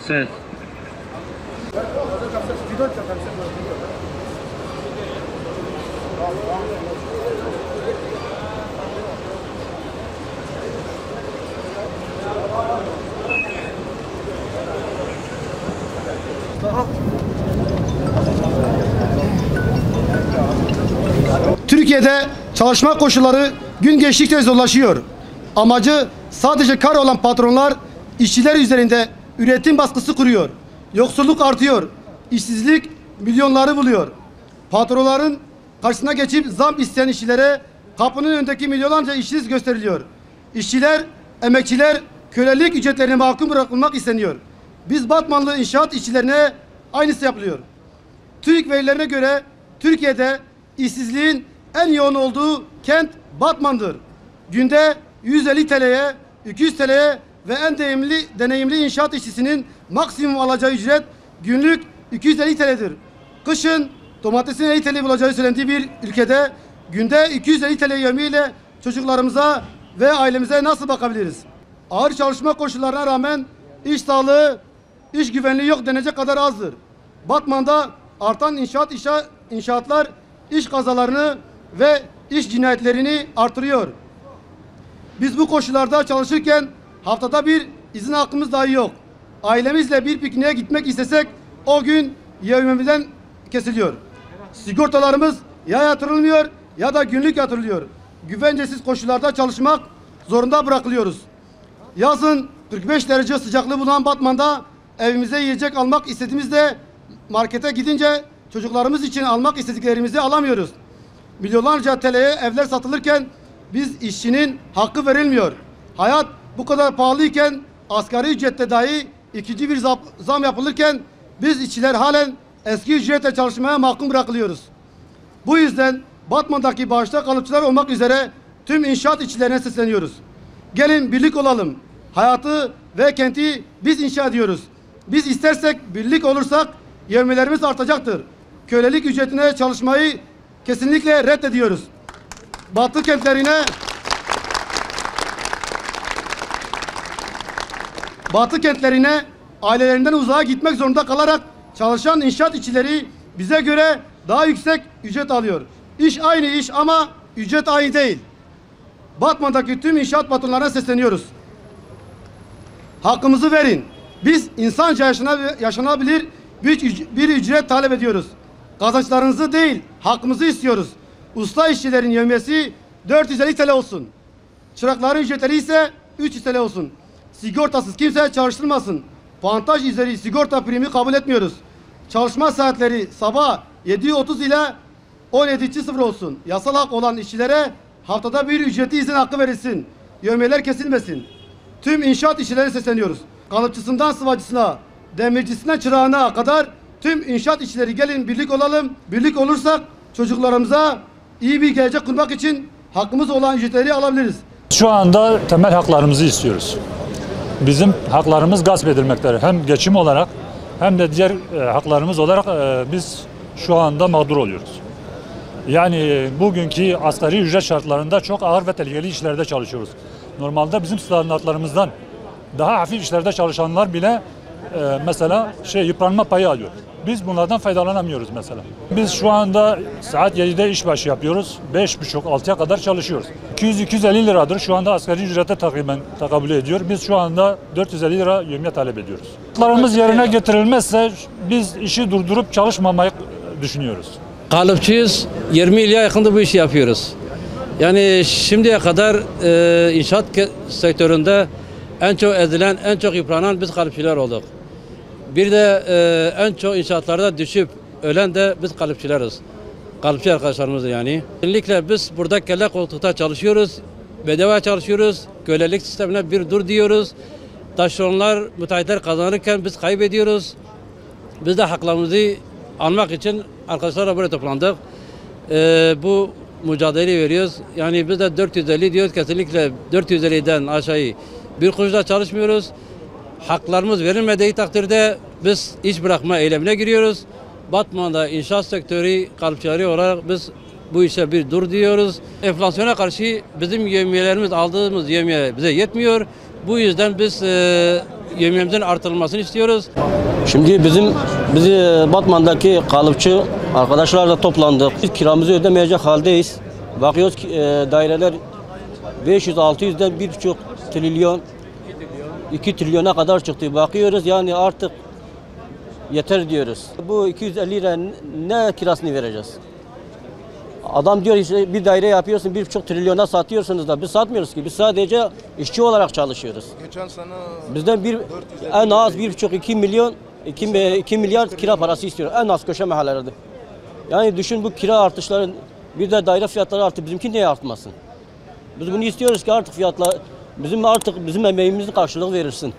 Ses. Türkiye'de çalışma koşulları gün geçtikçe zorlaşıyor. Amacı sadece kar olan patronlar işçiler üzerinde üretim baskısı kuruyor. Yoksulluk artıyor. İşsizlik milyonları buluyor. Patronların karşısına geçip zam isteyen işçilere kapının önündeki milyonlarca işsiz gösteriliyor. İşçiler, emekçiler kölelik ücretlerine mahkum bırakılmak isteniyor. Biz Batmanlı inşaat işçilerine aynısı yapılıyor. TÜİK verilerine göre Türkiye'de işsizliğin en yoğun olduğu kent Batman'dır. Günde 150 TL'ye, 200 TL'ye ve en deneyimli inşaat işçisinin maksimum alacağı ücret günlük 250 TL'dir. Kışın domatesin 50 TL bulacağı söylendiği bir ülkede günde 250 TL yövmiyle çocuklarımıza ve ailemize nasıl bakabiliriz? Ağır çalışma koşullarına rağmen iş sağlığı, iş güvenliği yok denecek kadar azdır. Batman'da artan inşaatlar iş kazalarını ve iş cinayetlerini artırıyor. Biz bu koşullarda çalışırken haftada bir izin hakkımız dahi yok. Ailemizle bir pikniğe gitmek istesek o gün yevmimizden kesiliyor. Sigortalarımız ya yatırılmıyor ya da günlük yatırılıyor. Güvencesiz koşullarda çalışmak zorunda bırakılıyoruz. Yazın 45 derece sıcaklığı bulunan Batman'da evimize yiyecek almak istediğimizde markete gidince çocuklarımız için almak istediklerimizi alamıyoruz. Milyonlarca TL'ye evler satılırken biz işçinin hakkı verilmiyor. Hayat bu kadar pahalıyken asgari ücrette dahi ikinci bir zam yapılırken biz işçiler halen eski ücretle çalışmaya mahkum bırakılıyoruz. Bu yüzden Batman'daki başta kalıpçılar olmak üzere tüm inşaat işçilerine sesleniyoruz. Gelin birlik olalım. Hayatı ve kenti biz inşa ediyoruz. Biz istersek birlik olursak yevmilerimiz artacaktır. Kölelik ücretine çalışmayı kesinlikle reddediyoruz. Batı kentlerine ailelerinden uzağa gitmek zorunda kalarak çalışan inşaat işçileri bize göre daha yüksek ücret alıyor. İş aynı iş ama ücret aynı değil. Batman'daki tüm inşaat patronlarına sesleniyoruz. Hakkımızı verin. Biz insanca yaşanabilir bir ücret talep ediyoruz. Kazançlarınızı değil, hakkımızı istiyoruz. Usta işçilerin yevmiyesi 450 TL olsun. Çırakların ücretleri ise 300 TL olsun. Sigortasız kimse çalıştırmasın. Puantaj üzeri sigorta primi kabul etmiyoruz. Çalışma saatleri sabah 7:30 ile 17:00 olsun. Yasal hak olan işçilere haftada bir ücreti izin hakkı verilsin. Yevmiyeler kesilmesin. Tüm inşaat işçilerine sesleniyoruz. Kalıpçısından sıvacısına, demircisinden çırağına kadar tüm inşaat işçileri gelin birlik olalım. Birlik olursak çocuklarımıza iyi bir gelecek kurmak için hakkımız olan ücretleri alabiliriz. Şu anda temel haklarımızı istiyoruz. Bizim haklarımız gasp edilmektedir. Hem geçim olarak hem de diğer haklarımız olarak biz şu anda mağdur oluyoruz. Yani bugünkü asgari ücret şartlarında çok ağır ve tehlikeli işlerde çalışıyoruz. Normalde bizim standartlarımızdan daha hafif işlerde çalışanlar bile mesela yıpranma payı alıyor. Biz bunlardan faydalanamıyoruz mesela. Biz şu anda saat 7'de işbaşı yapıyoruz. 5.30-6'ya kadar çalışıyoruz. 200-250 liradır şu anda asgari ücrete takriben tekabül ediyor. Biz şu anda 450 lira yevmiye talep ediyoruz. Haklarımız yerine getirilmezse biz işi durdurup çalışmamayı düşünüyoruz. Kalıpçıyız. 20 yıla yakında bu işi yapıyoruz. Yani şimdiye kadar inşaat sektöründe en çok ezilen, en çok yıpranan biz kalıpçılar olduk. Bir de en çok inşaatlarda düşüp ölen de biz kalıpçılarız. Kalıpçı arkadaşlarımız yani. Özellikle biz burada kelle koltukta çalışıyoruz. Bedava çalışıyoruz. Kölelik sistemine bir dur diyoruz. Taşeronlar, müteahhitler kazanırken biz kaybediyoruz. Biz de haklarımızı almak için arkadaşlarla buraya toplandık. Bu mücadeleyi veriyoruz. Yani biz de 450 diyoruz. Kesinlikle 450'den aşağı bir kuruşla çalışmıyoruz. Haklarımız verilmediği takdirde biz iş bırakma eylemine giriyoruz. Batman'da inşaat sektörü kalıpçıları olarak biz bu işe bir dur diyoruz. Enflasyona karşı bizim yevmiyelerimiz, aldığımız yevmiye bize yetmiyor. Bu yüzden biz yemeğimizin artırılmasını istiyoruz. Şimdi bizi Batman'daki kalıpçı arkadaşlarla toplandık. Biz kiramızı ödemeyecek haldeyiz. Bakıyoruz ki daireler 500-600'den 1,5 trilyon 2 trilyona kadar çıktı. Bakıyoruz yani artık yeter diyoruz. Bu 250 lira ne kirasını vereceğiz? Adam diyor işte bir daire yapıyorsun 1,5 trilyona satıyorsunuz da biz satmıyoruz ki. Biz sadece işçi olarak çalışıyoruz. Geçen sene Bizden en az 1,5-2 milyon 2 milyar kira parası istiyor. En az köşe mahallelerde. Yani düşün bu kira artışları bir de daire fiyatları arttı. Bizimki niye artmasın? Biz bunu istiyoruz ki artık fiyatlar bizim emeğimizin karşılığı verilsin.